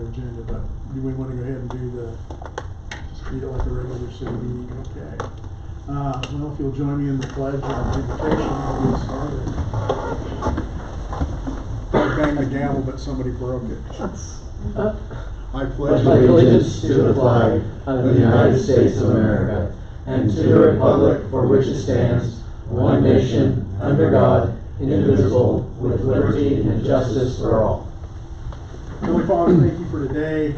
regular agenda, but do we want to go ahead and do just treat it like a regular city meeting? Okay. Well, if you'll join me in the pledge and invitation, we'll get started. I banged the gavel, but somebody broke it. I pledge allegiance to the flag of the United States of America and to the republic for which it stands, one nation, under God, indivisible, with liberty and justice for all. Heavenly Father, thank you for today.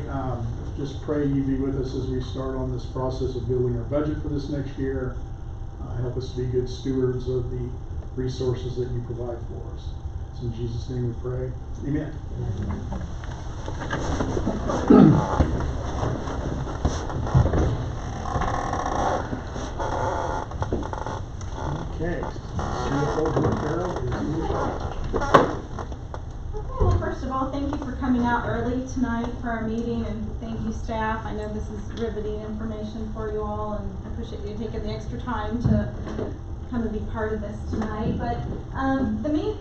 Just pray you be with us as we start on this process of building our budget for this next year. Help us to be good stewards of the resources that you provide for us. It's in Jesus' name we pray. Amen. Okay. CFO Brooke Carroll is in charge. Well, first of all, thank you for coming out early tonight for our meeting, and thank you, staff. I know this is riveting information for you all, and I appreciate you taking the extra time to come and be part of this tonight. But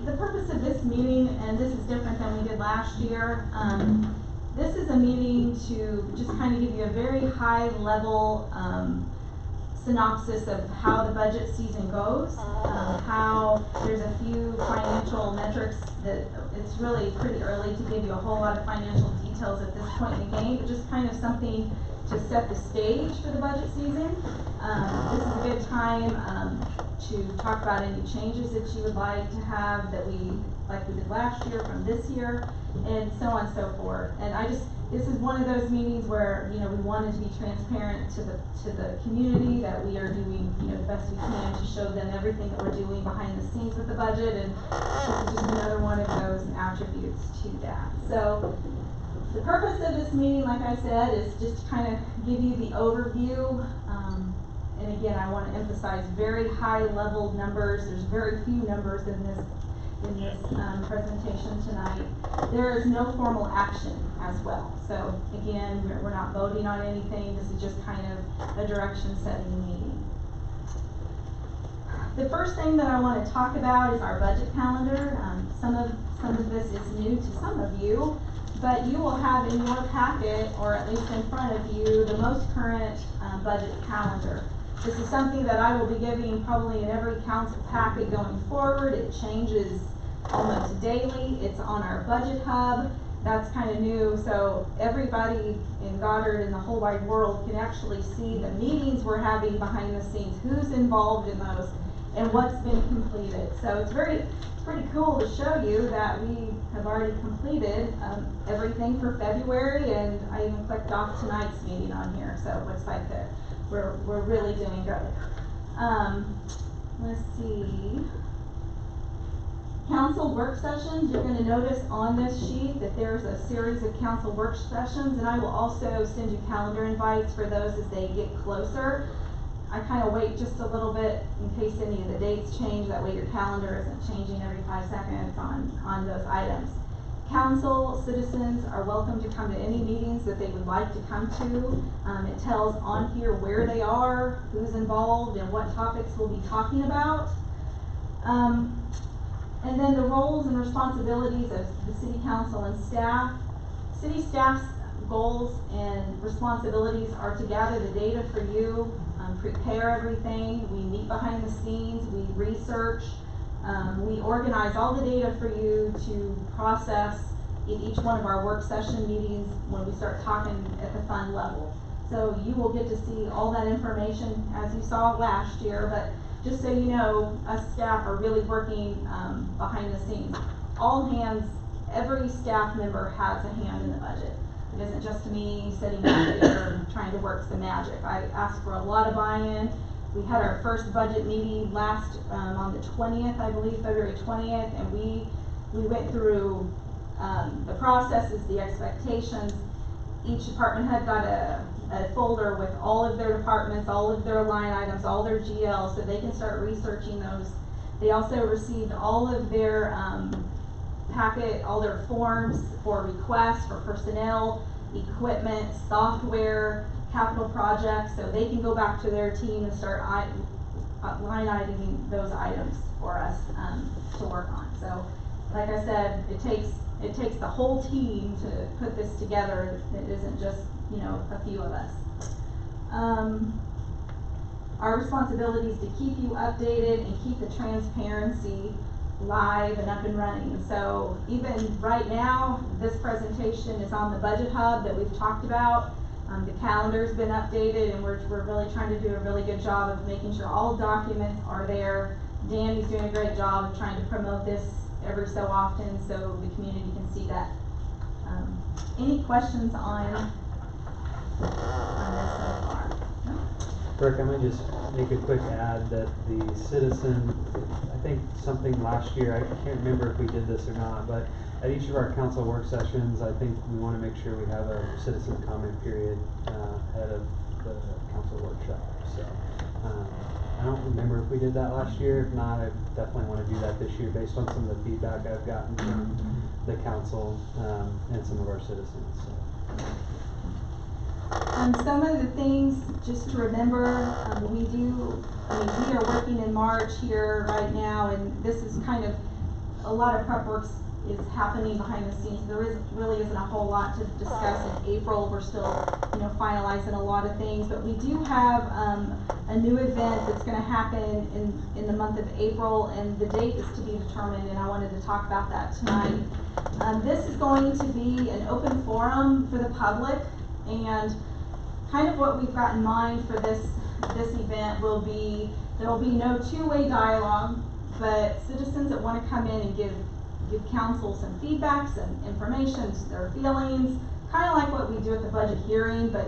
the purpose of this meeting, and this is different than we did last year, this is a meeting to just kind of give you a very high level synopsis of how the budget season goes, how there's a few financial metrics that it's really pretty early to give you a whole lot of financial details at this point in the game, but just kind of something to set the stage for the budget season. This is a good time to talk about any changes that you would like to have that like we did last year from this year, and so on and so forth. And this is one of those meetings where, we wanted to be transparent to the community that we are doing, the best we can to show them everything that we're doing behind the scenes with the budget, and this is just another one of those attributes to that. So the purpose of this meeting, like I said, is just to kind of give you the overview. And again, I want to emphasize very high level numbers. There's very few numbers in this presentation tonight. There is no formal action as well. So again, we're not voting on anything. This is just kind of a direction setting meeting. The first thing that I want to talk about is our budget calendar. Some of this is new to some of you, but you will have in your packet, or at least in front of you, the most current budget calendar. This is something that I will be giving probably in every council packet going forward. It changes almost daily. It's on our budget hub. That's kind of new, so everybody in Goddard and the whole wide world can actually see the meetings we're having behind the scenes, who's involved in those, and what's been completed. So it's pretty cool to show you that we have already completed everything for February, and I even clicked off tonight's meeting on here, so it looks like that we're really doing good. Let's see. Council work sessions, you're going to notice on this sheet that there's a series of council work sessions, and I will also send you calendar invites for those as they get closer. I kind of wait just a little bit in case any of the dates change, that way your calendar isn't changing every 5 seconds on those items. Council citizens are welcome to come to any meetings that they would like to come to. It tells on here where they are, who's involved, and what topics we'll be talking about. And then the roles and responsibilities of the city council and staff. City staff's goals and responsibilities are to gather the data for you, prepare everything. We meet behind the scenes, we research, we organize all the data for you to process in each one of our work session meetings when we start talking at the fund level. So you will get to see all that information as you saw last year, but just so you know, us staff are really working behind the scenes. All hands, every staff member has a hand in the budget. It isn't just me sitting out here trying to work some magic. I asked for a lot of buy-in. We had our first budget meeting last on the 20th, I believe, February 20th, and we went through the processes, the expectations. Each department head got a folder with all of their departments, all of their line items, all their GLs, so they can start researching those. They also received all of their packet, all their forms for requests for personnel, equipment, software, capital projects, so they can go back to their team and start line iteming those items for us to work on. So like I said, it takes it takes the whole team to put this together. It isn't just, you know, a few of us. Our responsibility is to keep you updated and keep the transparency live and up and running. So even right now, this presentation is on the Budget Hub that we've talked about. The calendar's been updated, and we're really trying to do a really good job of making sure all documents are there. Danny's doing a great job of trying to promote this every so often so the community can see that. Any questions on this so far? No? Rick, I might just make a quick add that the citizen, I think something last year, I can't remember if we did this or not, but at each of our council work sessions, I think we want to make sure we have a citizen comment period ahead of the council workshop. So I don't remember if we did that last year. If not, I definitely want to do that this year based on some of the feedback I've gotten from the council and some of our citizens. So. Some of the things just to remember, we are working in March here right now, and this is kind of, a lot of prep work is happening behind the scenes. There really isn't a whole lot to discuss in April. We're still, you know, finalizing a lot of things, but we do have a new event that's going to happen in the month of April, and the date is to be determined, and I wanted to talk about that tonight. This is going to be an open forum for the public, and kind of what we've got in mind for this event will be, there will be no two-way dialogue, but citizens that want to come in and give council some feedback, some information, their feelings, kind of like what we do at the budget hearing, but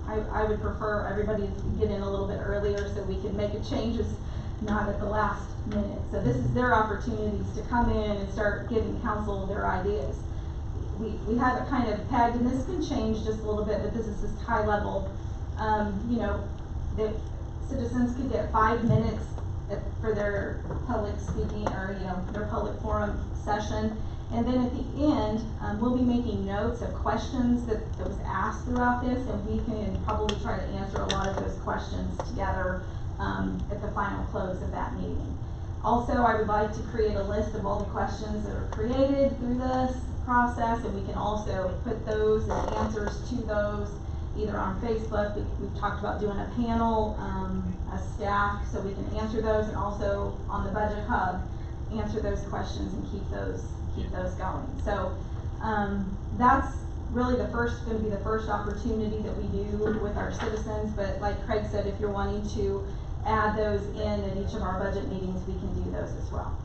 I would prefer everybody to get in a little bit earlier so we can make the changes not at the last minute. So this is their opportunities to come in and start giving council their ideas. We have it kind of pegged, and this can change just a little bit, but this is just high level. You know, the citizens could get 5 minutes for their public speaking, or, you know, their public forum session. And then at the end, we'll be making notes of questions that was asked throughout this, and we can probably try to answer a lot of those questions together at the final close of that meeting. Also, I would like to create a list of all the questions that are created through this process, and we can also put those and answers to those either on Facebook. We've talked about doing a panel as staff so we can answer those, and also on the Budget Hub answer those questions and keep those going. So that's really going to be the first opportunity that we do with our citizens. But like Craig said, if you're wanting to add those in at each of our budget meetings, we can do those as well.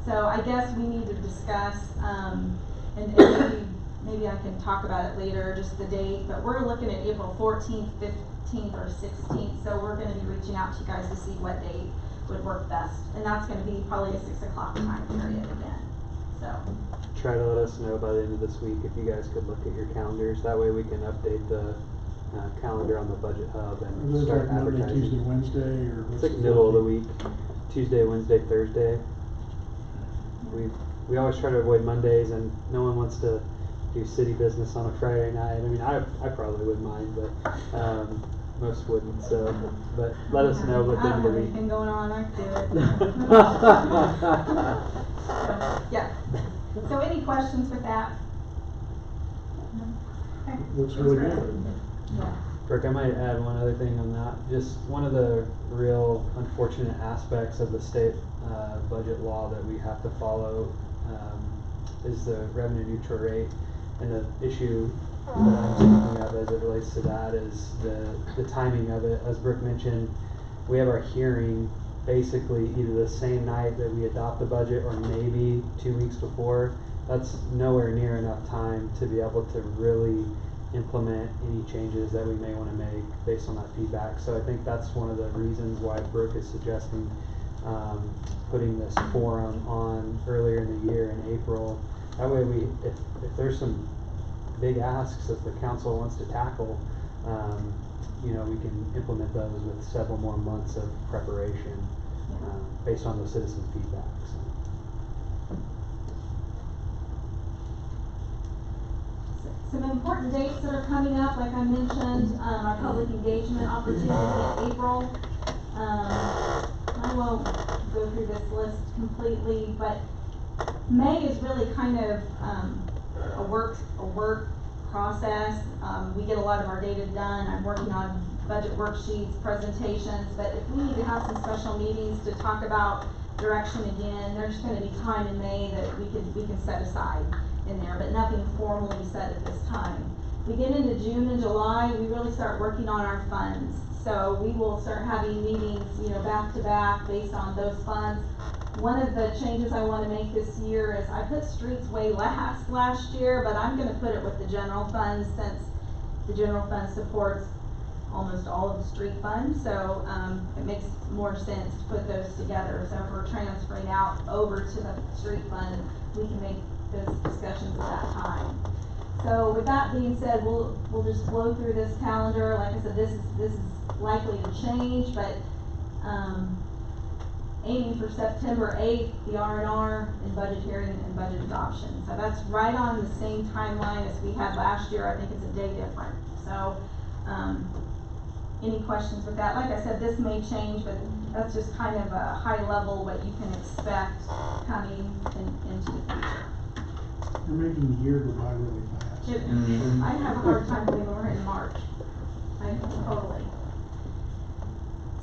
So I guess we need to discuss, and maybe I can talk about it later, just the date, but we're looking at April 14th, 15th, or 16th, so we're going to be reaching out to you guys to see what date would work best, and that's going to be probably a 6 o'clock time period again. So Try to let us know by the end of this week if you guys could look at your calendars. That way we can update the calendar on the Budget Hub and start Monday, advertising. Tuesday, Wednesday, or It's like middle of the week, Tuesday, Wednesday, Thursday. We always try to avoid Mondays, and no one wants to do city business on a Friday night. I mean, I probably wouldn't mind, but most wouldn't. So, but let us know at the end of the I don't have week. anything going on, I can do it. Yeah. So any questions with that? Okay. Looks really good. Yeah. Rick, I might add one other thing on that. Just one of the real unfortunate aspects of the state budget law that we have to follow is the revenue neutral rate. And the issue that I'm speaking of as it relates to that is the timing of it. As Brooke mentioned, we have our hearing basically either the same night that we adopt the budget or maybe 2 weeks before. That's nowhere near enough time to be able to really implement any changes that we may want to make based on that feedback. So I think that's one of the reasons why Brooke is suggesting putting this forum on earlier in the year in April. That way if there's some big asks that the council wants to tackle, you know, we can implement those with several more months of preparation based on the citizen feedback. Some important dates that are coming up, like I mentioned, our public engagement opportunity in April. I won't go through this list completely, but May is really kind of a work process. We get a lot of our data done. I'm working on budget worksheets, presentations, but if we need to have some special meetings to talk about direction again, there's gonna be time in May that we can set aside in there, but nothing formally set at this time. We get into June and July, we really start working on our funds. So we will start having meetings, back to back based on those funds. One of the changes I wanna make this year is I put streets way last year, but I'm gonna put it with the general fund since the general fund supports almost all of the street fund. So, it makes more sense to put those together. So if we're transferring out over to the street fund, we can make those discussions at that time. So with that being said, we'll just flow through this calendar. Like I said, this is likely to change, but aiming for September 8th, the R&R and budget hearing and budget adoption. So that's right on the same timeline as we had last year. I think it's a day different. So any questions with that? Like I said, this may change, but that's just kind of a high level what you can expect coming into the future. You're making the year go by really fast. I have a hard time believing we're in March. Totally.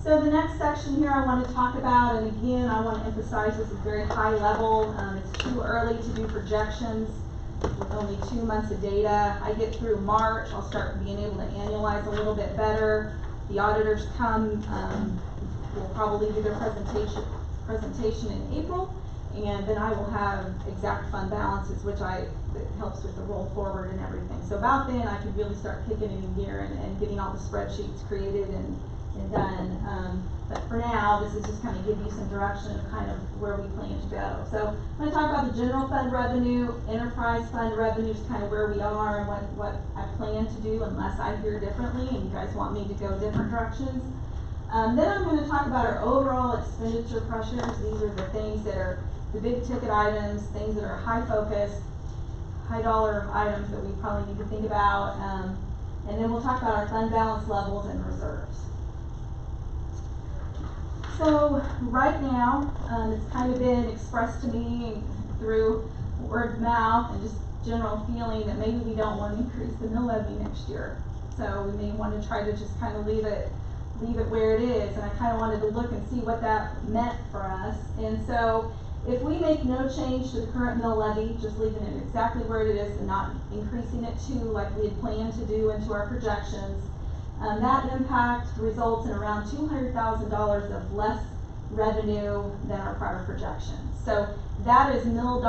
So the next section here I want to talk about, and again, I want to emphasize this is very high level. It's too early to do projections with only 2 months of data. I get through March, I'll start being able to annualize a little bit better. The auditors come, will probably do their presentation in April, and then I will have exact fund balances, which that helps with the roll forward and everything. So about then I can really start kicking it in gear and getting all the spreadsheets created and done. But for now, this is just kind of give you some direction of kind of where we plan to go. So I'm going to talk about the general fund revenue, enterprise fund revenue is kind of where we are and what I plan to do unless I hear differently and you guys want me to go different directions. Then I'm going to talk about our overall expenditure pressures. These are the things that are the big ticket items, things that are high focus, high dollar items that we probably need to think about. And then we'll talk about our fund balance levels and reserves. So right now, it's kind of been expressed to me through word of mouth and just general feeling that maybe we don't want to increase the mill levy next year. So we may want to try to just kind of leave it where it is. And I kind of wanted to look and see what that meant for us. And so if we make no change to the current mill levy, just leaving it exactly where it is and not increasing it to like we had planned to do into our projections, that impact results in around $200,000 of less revenue than our prior projections. So that is mill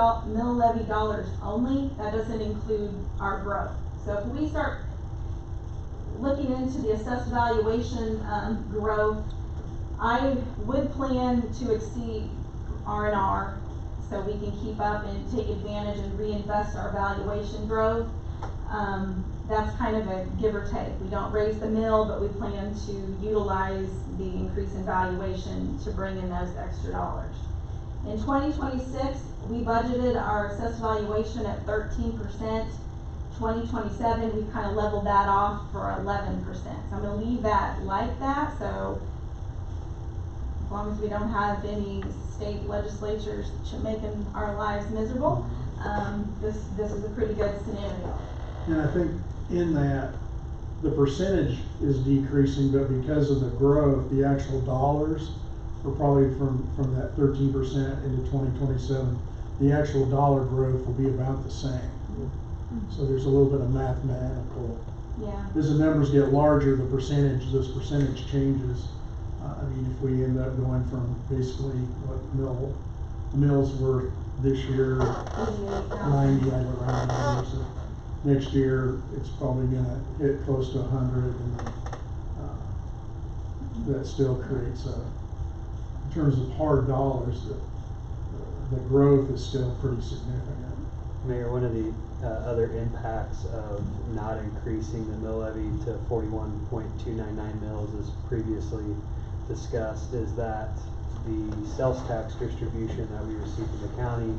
levy dollars only. That doesn't include our growth. So if we start looking into the assessed valuation growth, I would plan to exceed R&R so we can keep up and take advantage and reinvest our valuation growth. That's kind of a give or take. We don't raise the mill, but we plan to utilize the increase in valuation to bring in those extra dollars. In 2026, we budgeted our assessed valuation at 13%. 2027, we've kind of leveled that off for 11%. So I'm going to leave that like that. So as long as we don't have any state legislatures making our lives miserable, this is a pretty good scenario. And I think in that, the percentage is decreasing, but because of the growth, the actual dollars are probably from that 13% into 2027, the actual dollar growth will be about the same. So there's a little bit of mathematical. Yeah. As the numbers get larger, this percentage changes. I mean, if we end up going from basically what mills were this year, 90, I would round numbers. Next year, it's probably gonna hit close to 100, and that still creates in terms of hard dollars, the growth is still pretty significant. Mayor, one of the other impacts of not increasing the mill levy to 41.299 mils as previously discussed is that the sales tax distribution that we receive from the county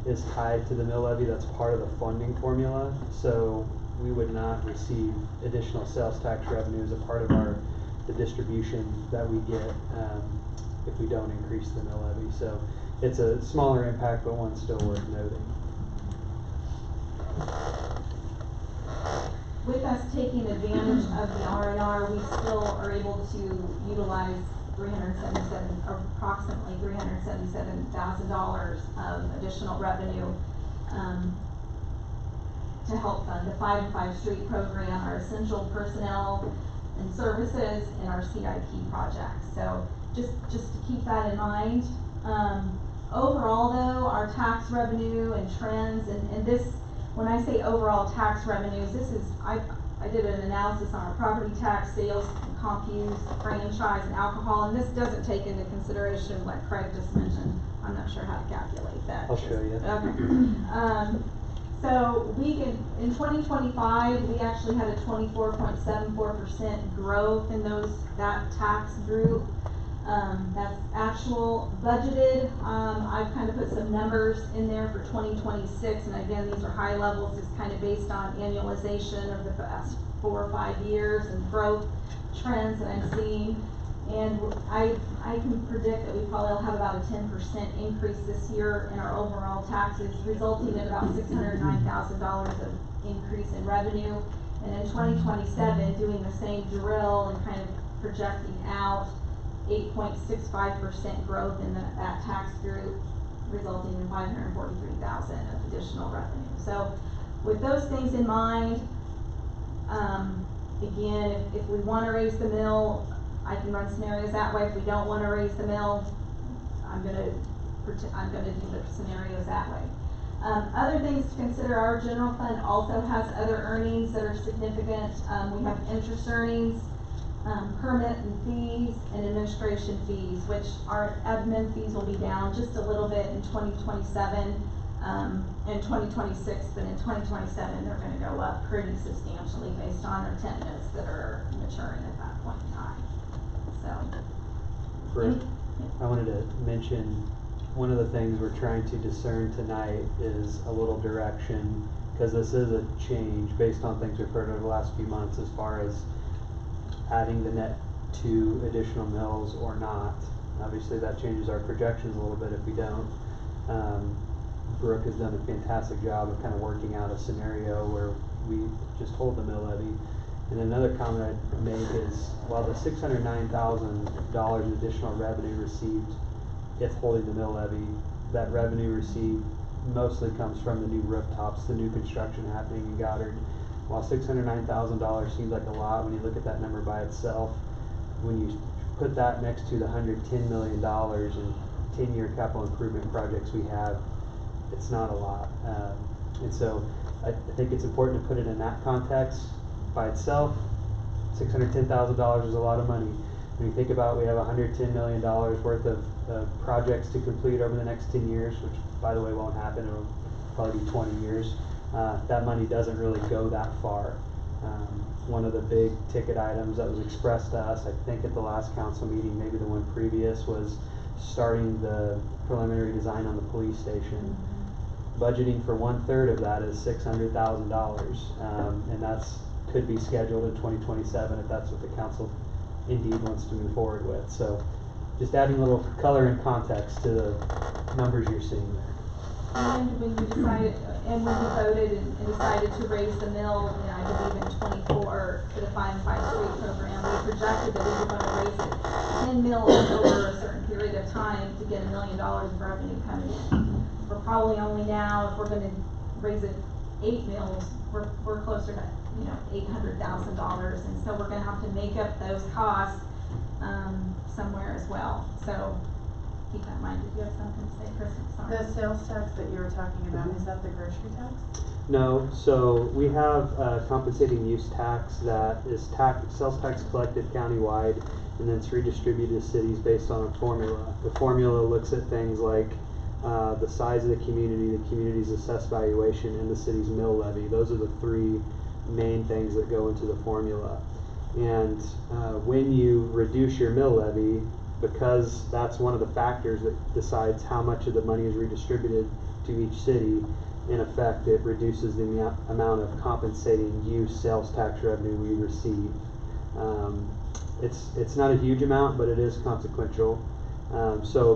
is tied to the mill levy. That's part of the funding formula. So we would not receive additional sales tax revenue as a part of the distribution that we get if we don't increase the mill levy. So it's a smaller impact, but one still worth noting. us taking advantage of the R&R, we still are able to utilize approximately $377,000 of additional revenue, to help fund the 5 and 5 Street program, our essential personnel and services, and our CIP projects. So just to keep that in mind. Overall though, our tax revenue and trends, and this, when I say overall tax revenues, this is, I did an analysis on our property tax, sales, compute, franchise, and alcohol, and this doesn't take into consideration what Craig just mentioned. I'm not sure how to calculate that. I'll show you. Okay. So in 2025, we actually had a 24.74% growth in that tax group. That's actual budgeted. I've kind of put some numbers in there for 2026, and again, these are high levels, just kind of based on annualization of the past 4 or 5 years and growth trends that I'm seeing. And I can predict that we probably will have about a 10% increase this year in our overall taxes, resulting in about $609,000 of increase in revenue. And in 2027, doing the same drill and kind of projecting out 8.65% growth in that tax group, resulting in $543,000 of additional revenue. So with those things in mind, again, if we want to raise the mill, I can run scenarios that way. If we don't want to raise the mill, I'm gonna do the scenarios that way. Other things to consider, our general fund also has other earnings that are significant. We have interest earnings, permit and fees, and administration fees, which our admin fees will be down just a little bit in 2027 and 2026, but in 2027 they're going to go up pretty substantially based on their tenants that are maturing at that point in time. So, I wanted to mention, one of the things we're trying to discern tonight is a little direction, because this is a change based on things we've heard over the last few months as far as adding the net 2 additional mills or not. Obviously that changes our projections a little bit if we don't. Brooke has done a fantastic job of kind of working out a scenario where we just hold the mill levy. And another comment I'd make is, while the $609,000 additional revenue received if holding the mill levy, that revenue received mostly comes from the new rooftops, the new construction happening in Goddard. While $609,000 seems like a lot when you look at that number by itself, when you put that next to the $110 million in 10-year capital improvement projects we have, it's not a lot. And so I think it's important to put it in that context. By itself, $610,000 is a lot of money. When you think about, we have $110 million worth of projects to complete over the next 10 years, which by the way won't happen, it'll probably be 20 years. That money doesn't really go that far. One of the big ticket items that was expressed to us, I think at the last council meeting, maybe the one previous, was starting the preliminary design on the police station. Budgeting for 1/3 of that is $600,000, and that's could be scheduled in 2027 if that's what the council indeed wants to move forward with. So just adding a little color and context to the numbers you're seeing there. And when we decided, and when we voted and decided to raise the mill, you know, I believe in 24 for the 5 and 5 Street program, we projected that we were going to raise it 10 mills over a certain period of time to get $1 million of revenue coming in. We're probably only now, if we're going to raise it 8 mills, we're closer to, you know, $800,000, and so we're going to have to make up those costs somewhere as well. So keep that in mind. Did you have something to say, Kristen? Sorry. The sales tax that you were talking about, is that the grocery tax? No, so we have a compensating use tax that is sales tax collected countywide, and then it's redistributed to cities based on a formula. The formula looks at things like the size of the community's assessed valuation, and the city's mill levy. Those are the 3 main things that go into the formula. And when you reduce your mill levy, because that's one of the factors that decides how much of the money is redistributed to each city, in effect it reduces the amount of compensating use sales tax revenue we receive. It's not a huge amount, but it is consequential. So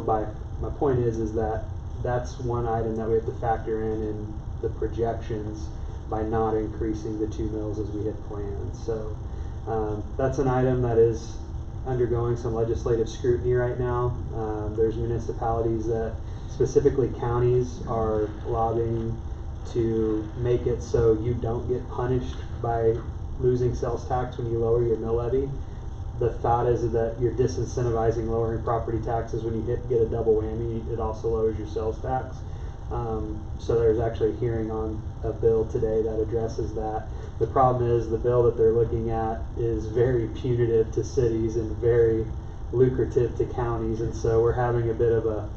my point is that that's one item that we have to factor in the projections. by not increasing the 2 mills as we had planned. So that's an item that is undergoing some legislative scrutiny right now. There's municipalities that, specifically counties, are lobbying to make it so you don't get punished by losing sales tax when you lower your mill levy. The thought is that you're disincentivizing lowering property taxes when you get a double whammy. It also lowers your sales tax. So there's actually a hearing on a bill today that addresses that. The problem is the bill that they're looking at is very punitive to cities and very lucrative to counties, and so we're having a bit of a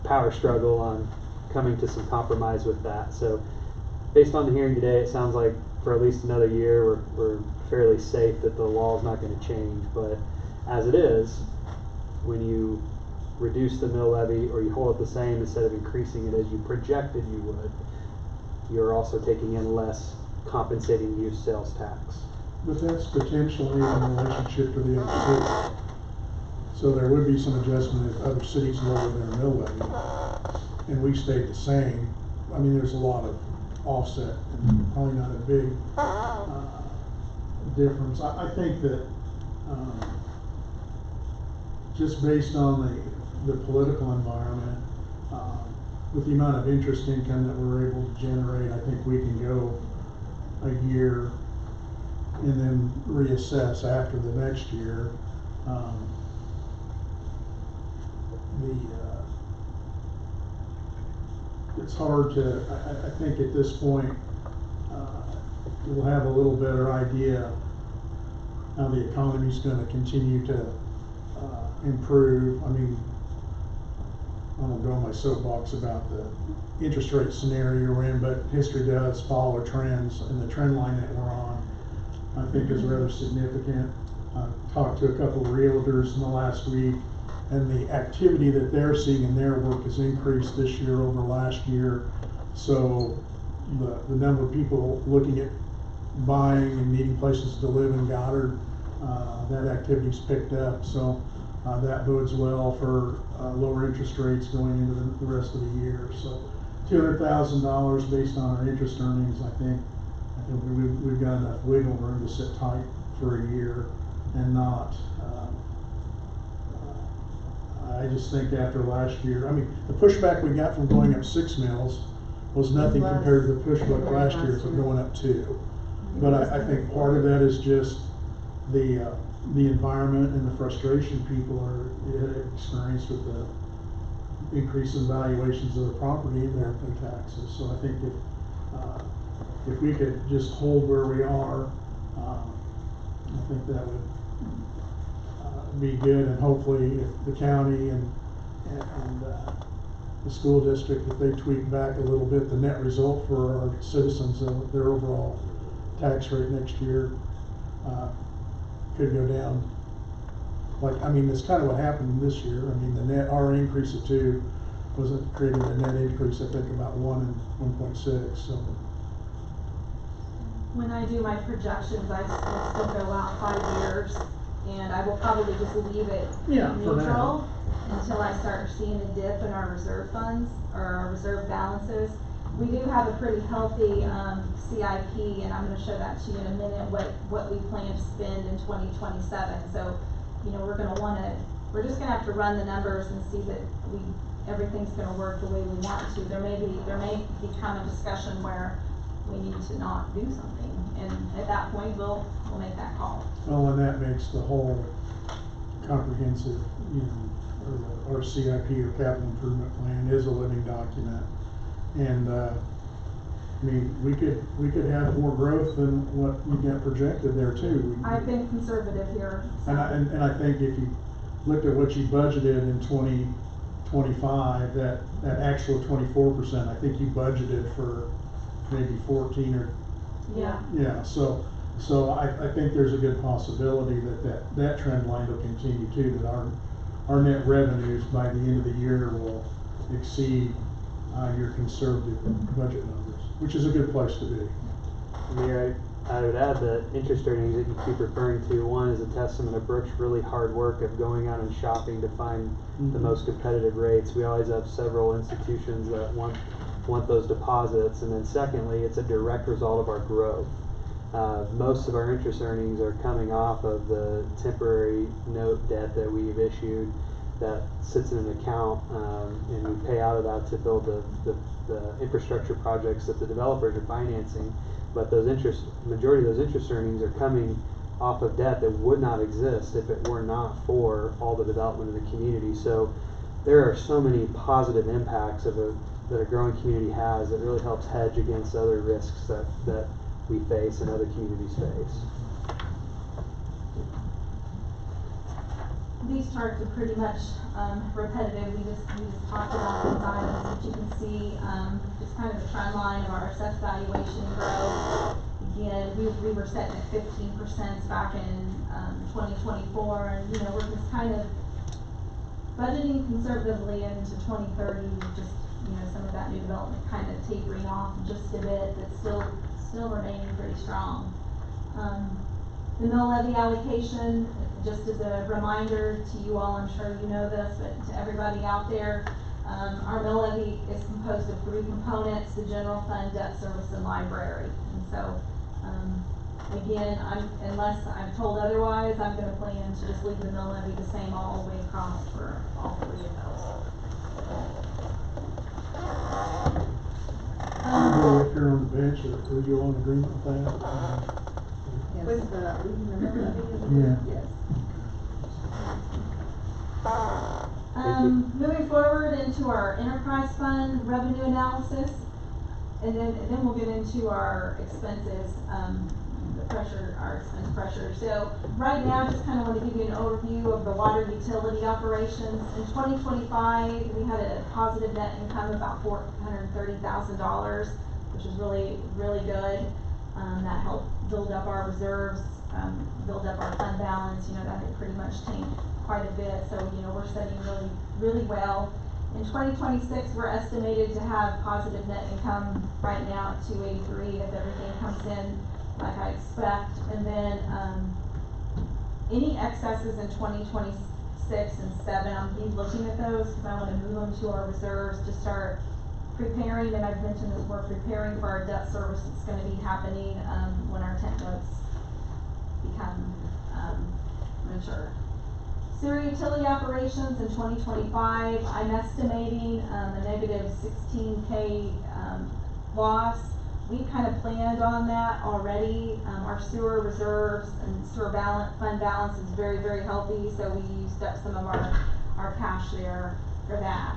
power struggle on coming to some compromise with that. So based on the hearing today, it sounds like for at least another year we're fairly safe that the law is not going to change. But as it is, when you reduce the mill levy or you hold it the same instead of increasing it as you projected you would, you're also taking in less compensating use sales tax. But that's potentially in relationship to the other cities. So there would be some adjustment if other cities lower their mill levy and we stayed the same. I mean, there's a lot of offset and probably not a big difference. I think that just based on the political environment, with the amount of interest income that we're able to generate, I think we can go a year and then reassess after the next year. It's hard to, I think at this point, we'll have a little better idea how the economy's going to continue to improve. I mean, I won't go on my soapbox about the interest rate scenario we're in, but history does follow trends, and the trend line that we're on, I think, is rather significant. I talked to a couple of realtors in the last week, and the activity that they're seeing in their work has increased this year over last year. So the number of people looking at buying and needing places to live in Goddard, that activity's picked up. So that bodes well for lower interest rates going into the rest of the year. So $200,000 based on our interest earnings, I think we've got enough wiggle room to sit tight for a year and not. I just think after last year, I mean, the pushback we got from going up 6 mills was nothing compared to the pushback last year from going up 2. But I think part of that is just the environment and the frustration people are experienced with the increase in valuations of the property and their taxes. So I think if we could just hold where we are, I think that would be good, and hopefully if the county and the school district, if they tweak back a little bit the net result for our citizens, their overall tax rate next year could go down. Like, I mean, it's kind of what happened this year. I mean, our increase of 2 wasn't creating a net increase, I think about 1 and 1.6. So when I do my projections, I still go out 5 years, and I will probably just leave it neutral until I start seeing a dip in our reserve funds or our reserve balances. We do have a pretty healthy CIP, and I'm going to show that to you in a minute, what we plan to spend in 2027. So, you know, we're just going to have to run the numbers and see that everything's going to work the way we want to. There may become a discussion where we need to not do something, and at that point we'll make that call. Well, and that makes the whole comprehensive, you know, or CIP or capital improvement plan is a living document, and I mean, we could have more growth than what you got projected there too. I've been conservative here. So. And I think if you looked at what you budgeted in 2025, that actual 24%, I think you budgeted for maybe 14 or yeah. So I think there's a good possibility that trend line will continue too. That our net revenues by the end of the year will exceed your conservative budget numbers, which is a good place to be. Mayor, I would add that interest earnings that you keep referring to, one is a testament of Brooks' really hard work of going out and shopping to find the most competitive rates. We always have several institutions that want want those deposits, and then secondly, it's a direct result of our growth. Most of our interest earnings are coming off of the temporary note debt that we've issued that sits in an account, and we pay out of that to build the infrastructure projects that the developers are financing. But majority of those interest earnings are coming off of debt that would not exist if it were not for all the development of the community. So there are so many positive impacts that a growing community has that really helps hedge against other risks that we face and other communities face. These charts are pretty much repetitive. We just talked about these items, but you can see just kind of the trend line of our assessed valuation growth. Again, we were setting at 15% back in 2024, and we're just kind of budgeting conservatively into 2030. Just some of that new development kind of tapering off just a bit, but still remaining pretty strong. The mill levy allocation, just as a reminder to you all, I'm sure you know this, but to everybody out there, our mill levy is composed of 3 components: the general fund, debt service, and library. And so, again, unless I'm told otherwise, I'm going to plan to just leave the mill levy the same all the way across for all 3 of those. If you're on the bench, are you on agreement with that? With the leaving the mill levy? Yeah. Yes. Moving forward into our enterprise fund revenue analysis, and then we'll get into our expenses, our expense pressure. So right now, just kind of want to give you an overview of the water utility operations. In 2025, we had a positive net income of about $430,000, which is really, really good. That helped build up our reserves, build up our fund balance. That had pretty much tanked quite a bit. So, we're setting really, really well. In 2026, we're estimated to have positive net income right now at 283 if everything comes in like I expect. And then any excesses in 2026 and 7, I'll be looking at those because I want to move them to our reserves to start preparing, and I've mentioned this, we're preparing for our debt service that's going to be happening when our tent notes become mature. Sewer utility operations in 2025, I'm estimating a negative $16K loss. We kind of planned on that already. Our sewer reserves and sewer fund balance is very, very healthy, so we used up some of our cash there for that.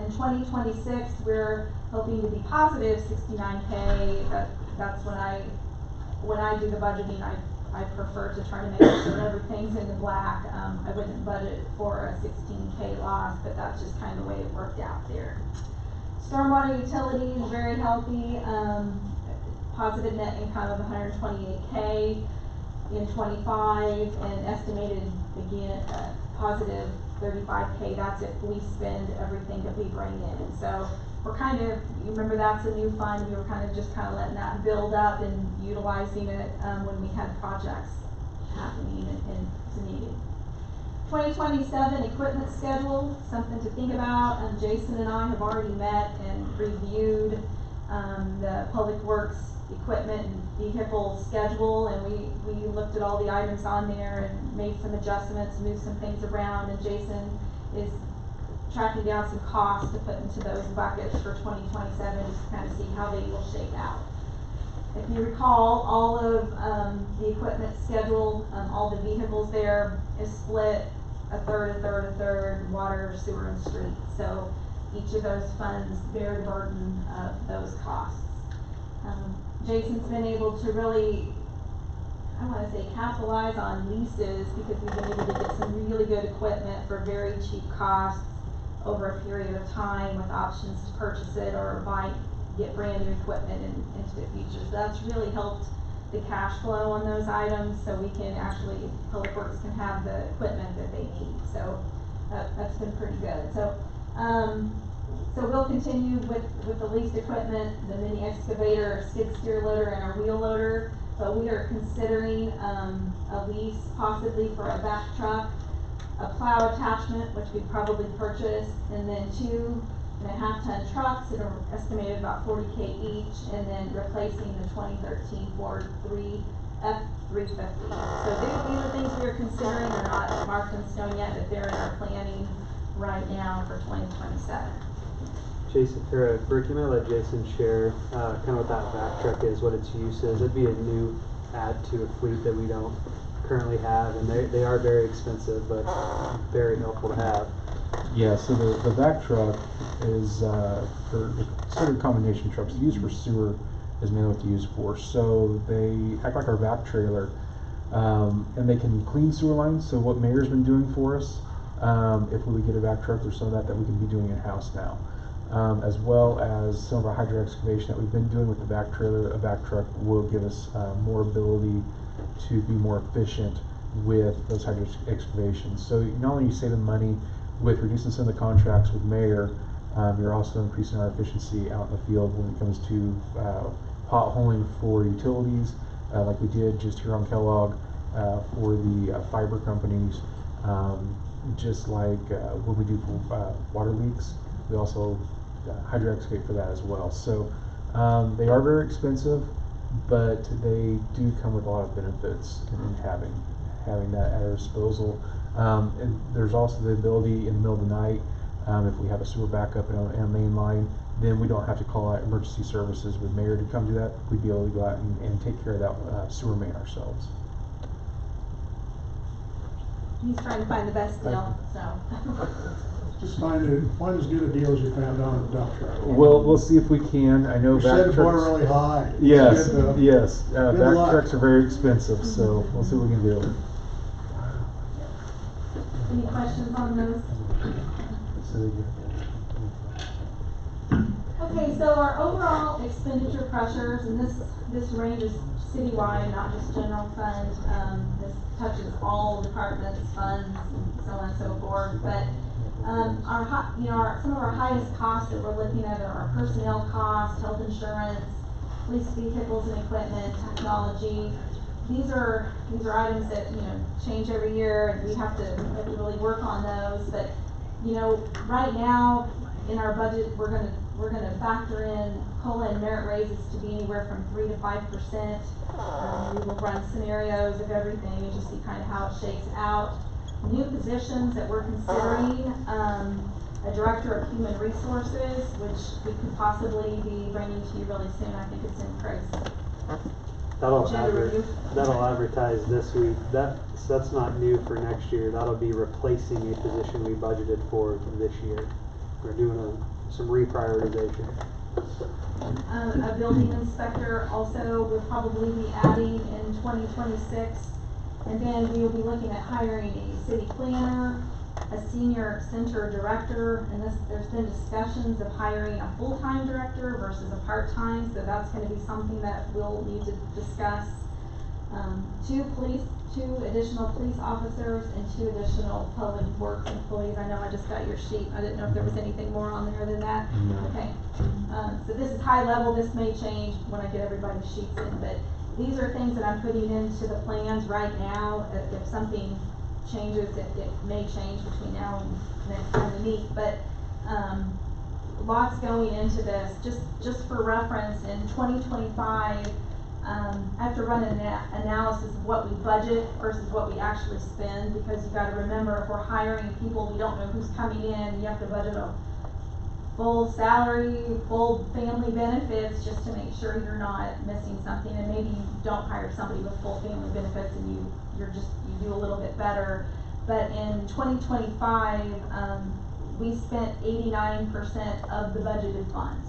In 2026, we're hoping to be positive $69K. That's when I do the budgeting, I prefer to try to make sure everything's in the black. I wouldn't budget for a $16K loss, but that's just kind of the way it worked out there. Stormwater utility is very healthy. Positive net income of $128K in 25, and estimated again positive $35K. That's if we spend everything that we bring in. So we're kind of, you remember that's a new fund. We were kind of letting that build up and utilizing it when we had projects happening and needed. 2027 equipment schedule, something to think about. Jason and I have already met and reviewed the public works equipment and vehicle schedule, and we looked at all the items on there and made some adjustments, moved some things around, and Jason is tracking down some costs to put into those buckets for 2027 just to kind of see how they will shake out. If you recall, all of the equipment schedule, all the vehicles there is split a third, water, sewer, and street. So each of those funds bear the burden of those costs. Jason's been able to really, I want to say, capitalize on leases because we've been able to get some really good equipment for very cheap costs over a period of time with options to purchase it or get brand new equipment into the future. So that's really helped the cash flow on those items, so we can actually, Public Works can have the equipment that they need. So that's been pretty good. So we'll continue with the leased equipment, the mini excavator, skid steer loader, and our wheel loader. But we are considering a lease possibly for a back truck, a plow attachment, which we'd probably purchase, and then 2 and a half-ton trucks that are estimated about $40K each, and then replacing the 2013 Ford F-350. So these are things we are considering. They're not marked in stone yet, but they're in our planning right now for 2027. Jason, or Rick, you might let Jason share kind of what that vac truck is, what its use is. It'd be a new add to a fleet that we don't currently have, and they are very expensive, but very helpful to have. Yeah, so the vac truck is for considered combination trucks. Used for sewer is mainly what they use for. So they act like our vac trailer, and they can clean sewer lines. So what Mayor's been doing for us, if we would get a vac truck, there's some of that we can be doing in house now. As well as some of our hydro excavation that we've been doing with the vac trailer. A vac truck will give us more ability to be more efficient with those hydro excavations. So not only are you saving money with reducing some of the contracts with Mayor, you're also increasing our efficiency out in the field when it comes to potholing for utilities, like we did just here on Kellogg for the fiber companies. Just like when we do water leaks, we also hydro excavate for that as well. So they are very expensive, but they do come with a lot of benefits in having that at our disposal. And there's also the ability in the middle of the night, if we have a sewer backup in a main line, then we don't have to call out emergency services with Mayor to come do that. We'd be able to go out and take care of that sewer main ourselves. He's trying to find the best deal, so. Just find as good a deal as you found on a dump truck. We'll see if we can. I know You set vac the bar trucks. really high. Yes, Good, though. yes. Good Vac luck. trucks are very expensive, so we'll see what we can do. Any questions on those? Okay, so our overall expenditure pressures, and this ranges citywide, not just general fund. This touches all departments, funds, and so on and so forth. But some of our highest costs that we're looking at are our personnel costs, health insurance, police vehicles and equipment, technology. These are items that change every year, and we have to really work on those. But right now in our budget, we're gonna factor in COLA and merit raises to be anywhere from 3 to 5%. We will run scenarios of everything and just see kind of how it shakes out. New positions that we're considering, a director of human resources, which we could possibly be bringing to you really soon. I think it's in Craig's That'll advertise this week. That's not new for next year. That'll be replacing a position we budgeted for this year. We're doing some reprioritization. A building inspector also will probably be adding in 2026. And then we will be looking at hiring a city planner, a senior center director, and there's been discussions of hiring a full-time director versus a part-time, so that's gonna be something that we'll need to discuss. Two additional police officers and 2 additional public works employees. I know I just got your sheet. I didn't know if there was anything more on there than that. No. Okay. So this is high level. This may change when I get everybody's sheets in, but these are things that I'm putting into the plans right now. If something changes, it may change between now and next time we meet, but lots going into this. Just for reference, in 2025, I have to run an analysis of what we budget versus what we actually spend, because you gotta remember, if we're hiring people, we don't know who's coming in. You have to budget a full salary, full family benefits, just to make sure you're not missing something. And maybe you don't hire somebody with full family benefits and you do a little bit better. But in 2025, we spent 89% of the budgeted funds.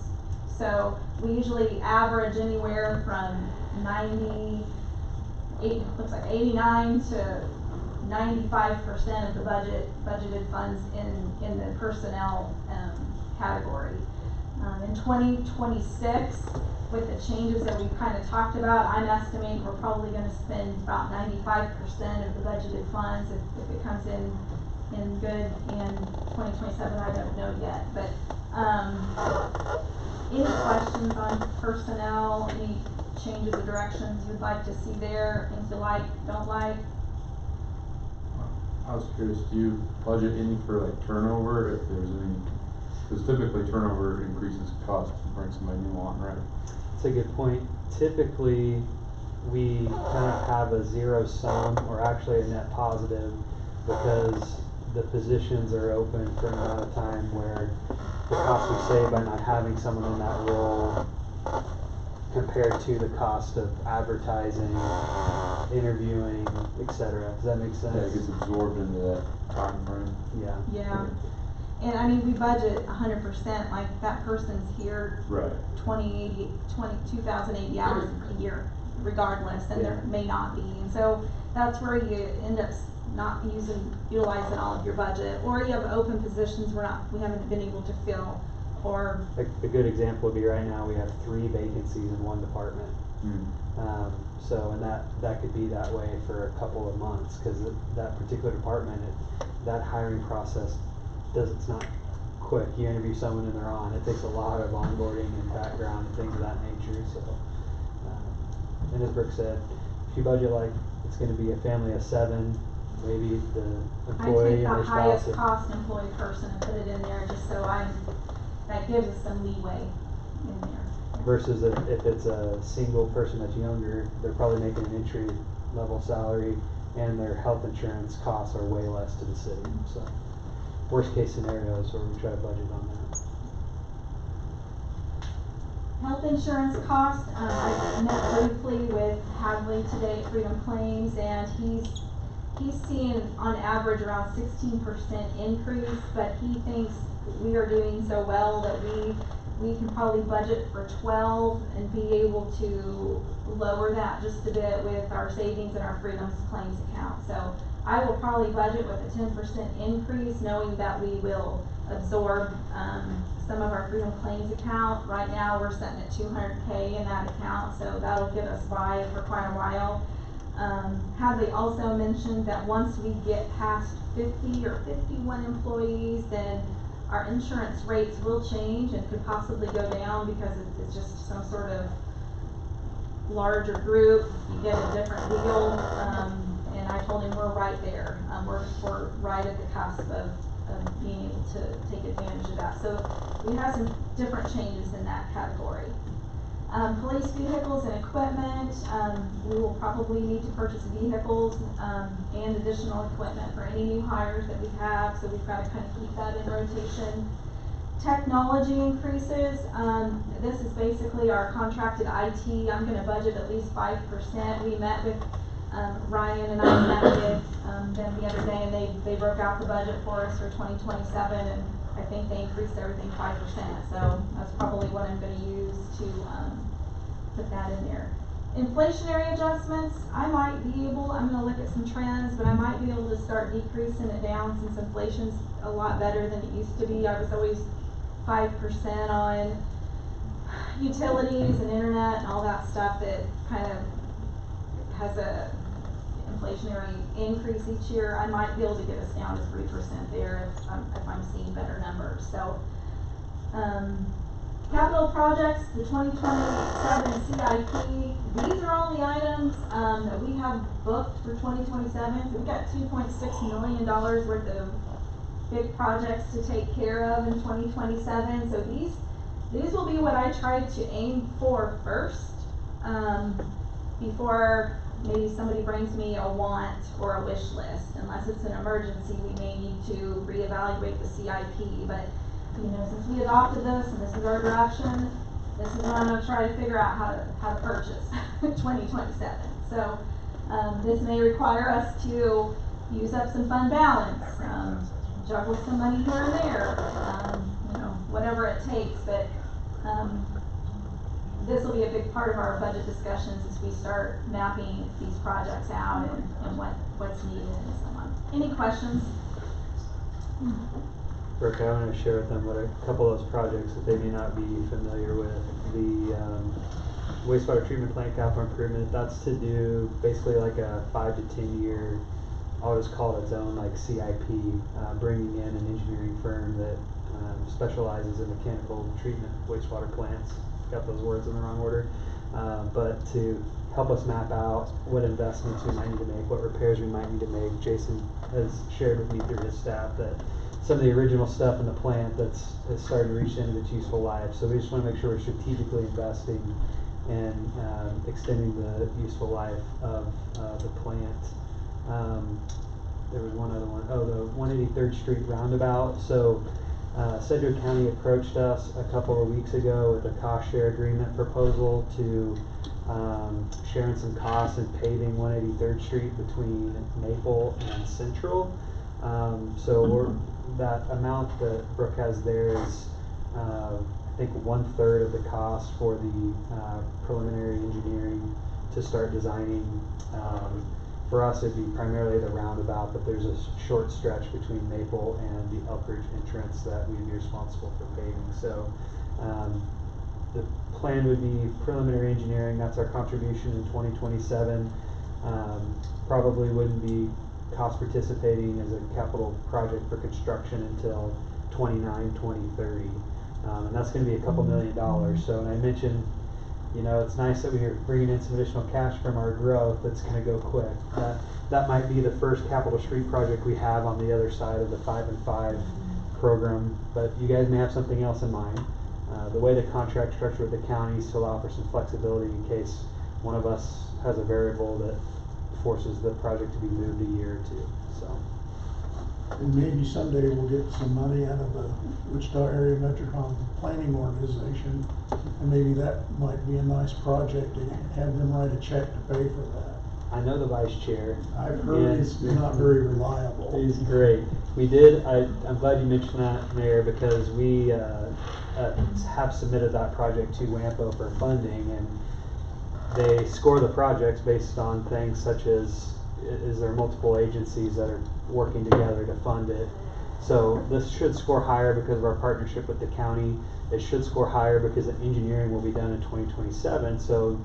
So we usually average anywhere from 89 to 95% of the budgeted funds in the personnel category. In 2026, with the changes that we've kind of talked about, I'm estimating we're probably going to spend about 95% of the budgeted funds. If it comes in good in 2027, I don't know yet. But any questions on personnel? Any changes or directions you'd like to see there? Things you like, don't like? I was curious, do you budget any for like turnover, if there's any Because typically turnover increases cost to bring somebody new on, right? That's a good point. Typically, we kind of have a zero sum or actually a net positive because the positions are open for an amount of time where the cost we save by not having someone in that role compared to the cost of advertising, interviewing, etc. Does that make sense? Yeah, it gets absorbed into that time frame. Yeah. Yeah, and I mean, we budget 100%, like that person's here Right. 2,080 hours a year regardless, and there Yeah. may not be, and so that's where you end up not utilizing all of your budget, or you have open positions we haven't been able to fill, or, A good example would be right now we have 3 vacancies in one department. So, and that could be that way for a couple of months, cause that particular department, that hiring process it's not quick. You interview someone and they're on. It takes a lot of onboarding and background and things of that nature, so. And as Brooke said, if you budget like it's gonna be a family of 7, maybe the I employee take and the their spouse. highest cost employee person and put it in there just so that gives us some leeway in there. Versus if it's a single person that's younger, they're probably making an entry level salary and their health insurance costs are way less to the city, so. Worst case scenarios where we try to budget on that. Health insurance cost, I met briefly with Hadley today at Freedom Claims, and he's seeing on average around 16% increase, but he thinks we are doing so well that we can probably budget for 12 and be able to lower that just a bit with our savings and our Freedom's Claims account. So I will probably budget with a 10% increase, knowing that we will absorb some of our Freedom Claims account. Right now, we're sitting at $200K in that account, so that'll get us by for quite a while. Hadley also mentioned that once we get past 50 or 51 employees, then our insurance rates will change and could possibly go down because it's just some sort of larger group. You get a different deal. And I told him we're right there. We're right at the cusp of being able to take advantage of that. So we have some different changes in that category. Police vehicles and equipment, we will probably need to purchase vehicles and additional equipment for any new hires that we have, so we've got to kind of keep that in rotation. Technology increases, this is basically our contracted IT. I'm going to budget at least 5%. We met with Ryan and I met with them the other day, and they broke out the budget for us for 2027, and I think they increased everything 5%, so that's probably what I'm going to use to put that in there. Inflationary adjustments, I'm going to look at some trends, but I might be able to start decreasing it down since inflation's a lot better than it used to be. I was always 5% on utilities and internet and all that stuff that kind of has a inflationary increase each year. I might be able to get us down to 3% there if I'm seeing better numbers. So, capital projects, the 2027 CIP, these are all the items that we have booked for 2027. So we've got $2.6 million worth of big projects to take care of in 2027. So these will be what I try to aim for first, before maybe somebody brings me a want or a wish list. Unless it's an emergency, we may need to reevaluate the CIP, but you know, since we adopted this and this is our direction, this is what I'm going to try to figure out how to purchase 2027. So this may require us to use up some fund balance, juggle some money here and there, you know, whatever it takes. But this will be a big part of our budget discussions as we start mapping these projects out and what's needed and so on. Any questions? Brooke, I want to share with them what a couple of those projects that they may not be familiar with. The wastewater treatment plant capital improvement, that's to do basically like a 5 to 10 year, I'll just call it its own like CIP, bringing in an engineering firm that specializes in mechanical treatment wastewater plants. Got those words in the wrong order, but to help us map out what investments we might need to make, what repairs we might need to make. Jason has shared with me through his staff that some of the original stuff in the plant that's starting to reach the end of its useful life. So we just want to make sure we're strategically investing and extending the useful life of the plant. There was one other one. Oh, the 183rd Street roundabout. So Sedgwick County approached us a couple of weeks ago with a cost share agreement proposal to sharing some costs in paving 183rd Street between Maple and Central. So that amount that Brooke has there is I think 1/3 of the cost for the preliminary engineering to start designing. For us, it'd be primarily the roundabout, but there's a short stretch between Maple and the Elkridge entrance that we'd be responsible for paving. So the plan would be preliminary engineering. That's our contribution in 2027. Probably wouldn't be cost participating as a capital project for construction until 2030. And that's going to be a couple $1 million. So, and I mentioned, you know, it's nice that we're bringing in some additional cash from our growth that's going to go quick. That might be the first capital street project we have on the other side of the 5 and 5 program, but you guys may have something else in mind. The way the contract structure with the county is to allow for some flexibility in case one of us has a variable that forces the project to be moved a year or two. So. And maybe someday we'll get some money out of the Wichita Area Metrocom Planning Organization, and maybe that might be a nice project to have them write a check to pay for that. I know the vice chair. I've heard it's not very reliable. He's great. We did, I'm glad you mentioned that, Mayor, because we have submitted that project to WAMPO for funding, and they score the projects based on things such as, is there multiple agencies that are working together to fund it. So this should score higher because of our partnership with the county. It should score higher because the engineering will be done in 2027. So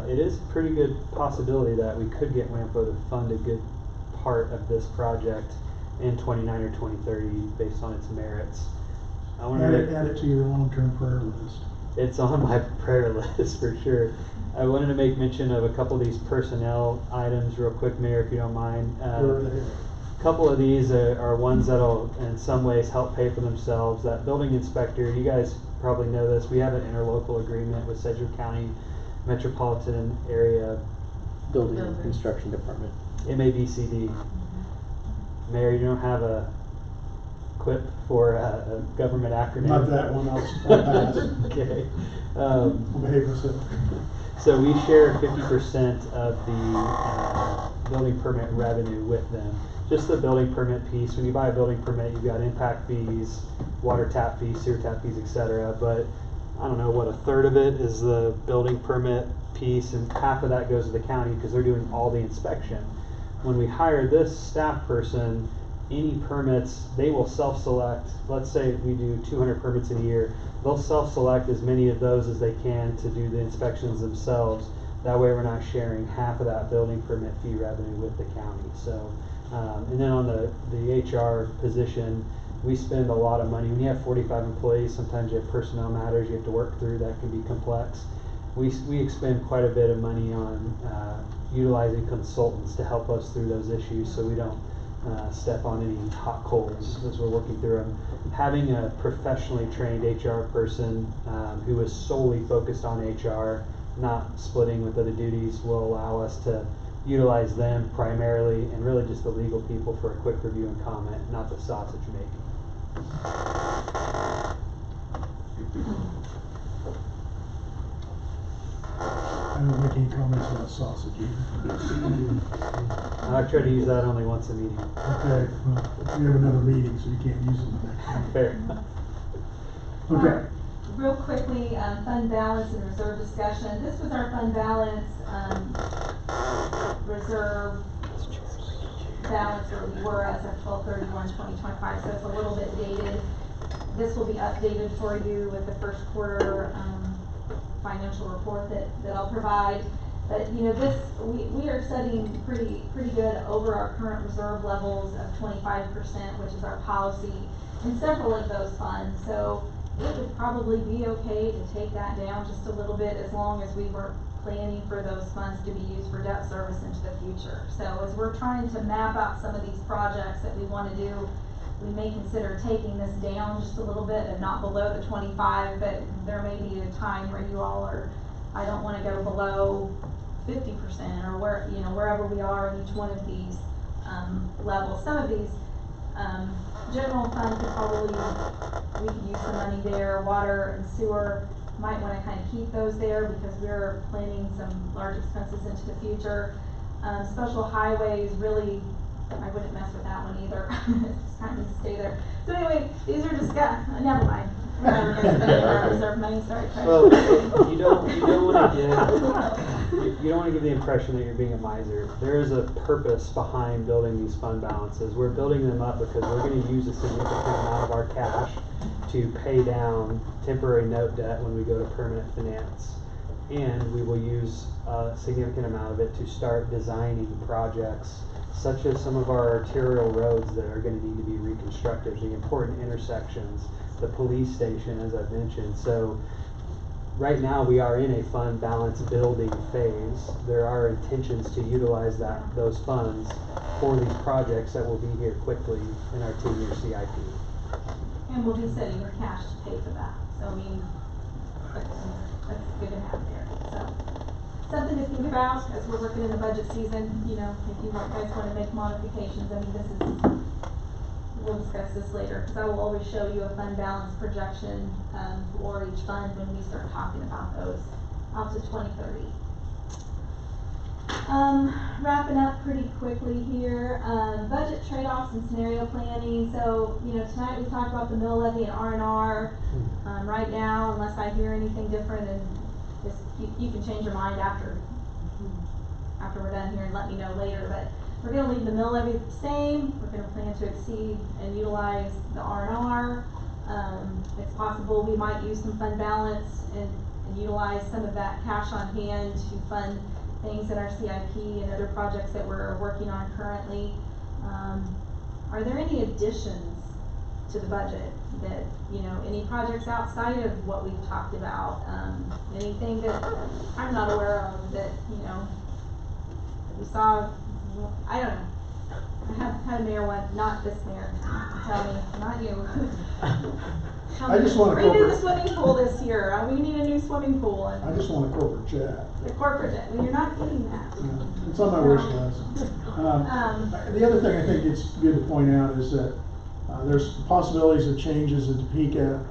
it is a pretty good possibility that we could get WAMPO to fund a good part of this project in 29 or 2030 based on its merits. Add it to your long-term prayer list. It's on my prayer list for sure. I wanted to make mention of a couple of these personnel items real quick, Mayor, if you don't mind. A couple of these are ones that'll in some ways help pay for themselves. That building inspector, you guys probably know this, we have an interlocal agreement with Sedgwick County Metropolitan Area Building and Construction Department. MABCD. Mayor, you don't have a quip for a government acronym? Not that one, I'll pass. Okay. I'll behave myself. So we share 50% of the building permit revenue with them. Just the building permit piece. When you buy a building permit, you've got impact fees, water tap fees, sewer tap fees, etc. But I don't know what, 1/3 of it is the building permit piece, and half of that goes to the county because they're doing all the inspection. When we hire this staff person, any permits, they will self-select. Let's say we do 200 permits in a year. They'll self-select as many of those as they can to do the inspections themselves. That way we're not sharing half of that building permit fee revenue with the county. So, and then on the HR position, we spend a lot of money. When you have 45 employees, sometimes you have personnel matters you have to work through that can be complex. We expend quite a bit of money on utilizing consultants to help us through those issues so we don't step on any hot coals as we're working through them. Having a professionally trained HR person who is solely focused on HR, not splitting with other duties, will allow us to utilize them primarily, and really just the legal people for a quick review and comment, not the sausage making. I don't make any comments about sausage either. I try to use that only once a meeting. Okay, well, we have another meeting, so you can't use them next time. Fair. Okay. Real quickly, fund balance and reserve discussion. This was our fund balance, reserve balance where we were as of 12/31/2025, so it's a little bit dated. This will be updated for you with the first quarter financial report that I'll provide. But you know, this we are setting pretty good over our current reserve levels of 25%, which is our policy in several of those funds. So it would probably be okay to take that down just a little bit as long as we were planning for those funds to be used for debt service into the future. So as we're trying to map out some of these projects that we wanna do, we may consider taking this down just a little bit and not below the 25, but there may be a time where you all are, I don't wanna go below 50% or where, you know, wherever we are in each one of these, levels. Some of these, general fund could probably, we could use some money there. Water and sewer, might wanna kind of keep those there because we're planning some large expenses into the future. Special highways, really, I wouldn't mess with that one either. Just kind of stay there. So anyway, these are just never mind. We're gonna spend our reserve money, sorry. Well, you don't want to give the impression that you're being a miser. There is a purpose behind building these fund balances. We're building them up because we're going to use a significant amount of our cash to pay down temporary note debt when we go to permanent finance. And we will use a significant amount of it to start designing projects such as some of our arterial roads that are going to need to be reconstructed, the important intersections, the police station, as I've mentioned. So right now we are in a fund balance building phase. There are intentions to utilize those funds for these projects that will be here quickly in our 10-year CIP. And we'll be setting your cash to pay for that. So I mean, that's good to have there. So something to think about as we're working in the budget season. You know, if you guys want to make modifications, I mean, this is, we'll discuss this later, because I will always show you a fund balance projection for each fund when we start talking about those out to 2030. Wrapping up pretty quickly here, budget trade-offs and scenario planning. So, you know, tonight we talked about the mill levy and R&R. Right now, unless I hear anything different, and just, you can change your mind after we're done here and let me know later, but we're going to leave the mill levy the same. We're going to plan to exceed and utilize the R&R. It's possible we might use some fund balance and utilize some of that cash on hand to fund things in our CIP and other projects that we're working on currently. Are there any additions to the budget that, you know, any projects outside of what we've talked about? Anything that I'm not aware of that, you know, we saw? I don't know. I had a mayor one, not this mayor, tell me, not you. I just want a redo the corporate, swimming pool this year. We need a new swimming pool. I And just want a corporate jet. the corporate jet. Well, you're not getting that. It's on my wish list. The other thing I think it's good to point out is that there's possibilities of changes in Topeka.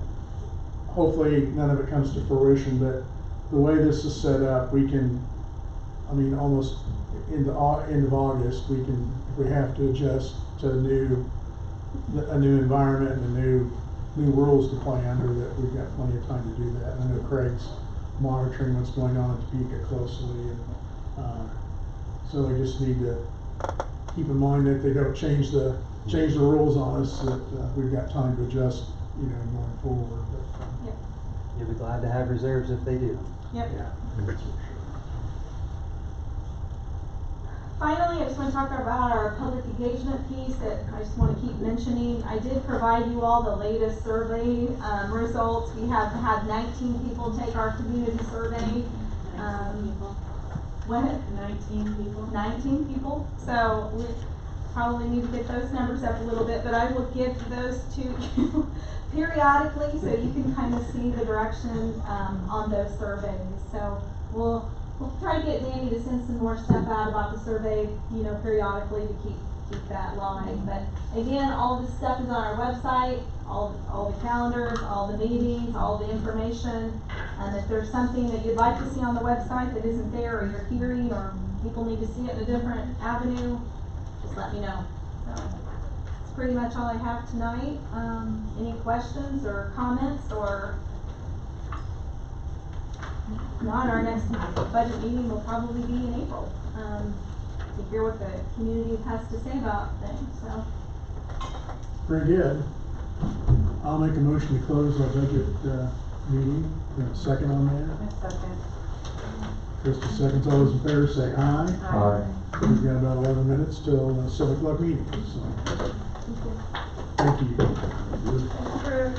Hopefully none of it comes to fruition, but the way this is set up, we can, I mean, almost into end of August, we can, if we have to adjust to a new environment and new rules to play under, that we've got plenty of time to do that. And I know Craig's monitoring what's going on in Topeka closely, and so we just need to keep in mind that they don't change the rules on us, that we've got time to adjust, you know, going forward. But, Yep. You'll be glad to have reserves if they do. Yep. yeah, that's for sure. Finally, I just want to talk about our public engagement piece that I just want to keep mentioning. I did provide you all the latest survey results. We have had 19 people take our community survey. What? 19 people. 19 people. So we probably need to get those numbers up a little bit, but I will give those to you periodically so you can kind of see the direction on those surveys. So we'll try to get Danny to send some more stuff out about the survey, you know, periodically to keep that live. But again, all of this stuff is on our website, all the calendars, all the meetings, all the information. And if there's something that you'd like to see on the website that isn't there, or you're hearing, or people need to see it in a different avenue, just let me know. So that's pretty much all I have tonight. Any questions or comments, or not? Our next budget meeting will probably be in April to hear what the community has to say about things. So Very good. I'll make a motion to close our budget meeting. Second on that? Second. Krista seconds. All those in favor say aye. Aye. We've got about 11 minutes till 7 o'clock meeting. So. Thank you. thank you for